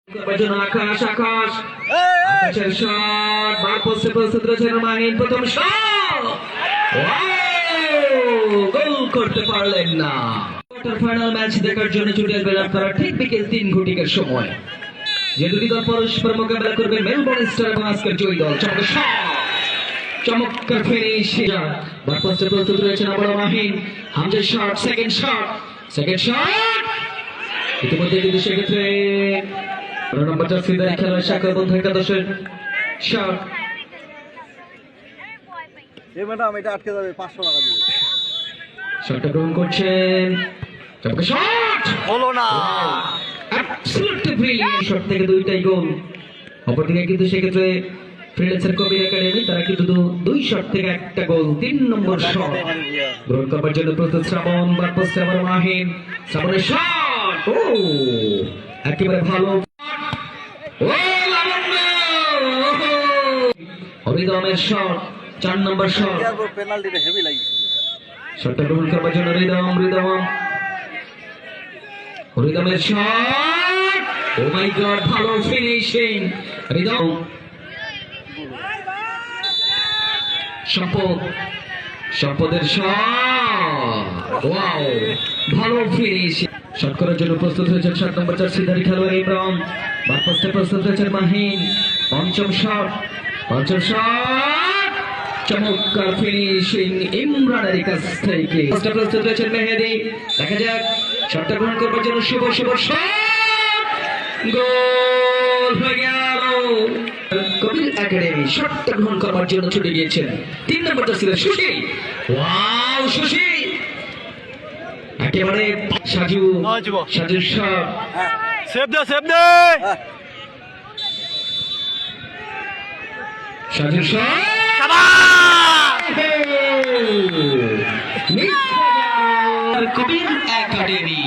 আকাশ আকাশ আকাশের শট বার পোস্টে প্রস্তুত রয়েছেন মাহিন প্রথম শট গোল করতে পারলেন না। কোয়ার্টার ফাইনাল ম্যাচ দেখার জন্য ছুটে আসবেন আপনারা ঠিক বিকেল 3 ঘটিকার সময়। যে দুটি দল পরস্পর মোকাবেলা করবে মেলবোর্ন স্টার এবং আজকের জয়ী দল। চমৎকার ফিনিশ বার পোস্টে প্রস্তুত রয়েছেন আবার মাহিন। হামজার শট সেকেন্ড শট ইতিমধ্যে কিন্তু সেক্ষেত্রে নম্বর 4 সিদ্ধার্থ খেলোয়াড় শাখার বন্ধু একাদশের শট ম্যাডাম এটা আটকে যাবে 500 টাকা দিবে। শটটা গ্রহণ করছেন শট হলো না। অ্যাবসলিউটলি ব্রিলিয়ান্ট শট থেকে দুইটাই গোল। অপরদিকে কিন্তু সেক্ষেত্রে ফ্রিল্যান্সার কবির একাডেমি তারা কিন্তু দুই শট থেকে একটা গোল। 3 নম্বর শট গ্রহণ করবার জন্য প্রস্তুত শ্রাবণ বার পোস্টে আবার মাহিন। শ্রাবণের শট ও একেবারে ভালো হরিদমের শট 4 নম্বর শট পেনাল্টিটা হেভি লাগিছে। শটটা গ্রহণ করবার জন্য হরিদমের শট ও মাই গড ভালো ফিনিশিং হরিদম। সম্পদের শট ওয়াও ভালো ফিনিশিং। শট করার জন্য প্রস্তুত হয়েছেন 7 নম্বর 4 সিদ্ধার্থ খেলোয়াড় ইমরান। বার পোস্টে প্রস্তুত হয়েছেন মাহিন। পঞ্চম শট চমৎকার ফিনিশিং ইমরানের কাছ থেকে। প্রস্তুত হয়েছেন মেহেদি। দেখা যাক শটটা গ্রহণ করবার জন্য শুভ শট গোল হয়ে গেল। কবির একাডেমি শটটা গ্রহণ করবার জন্য ছুটে গিয়েছেন 3 নম্বর ছিল সুশীল। ওয়াও সুশীল একেবারে সাজুর শট সেভ দে সাজুর শট কবির একাডেমি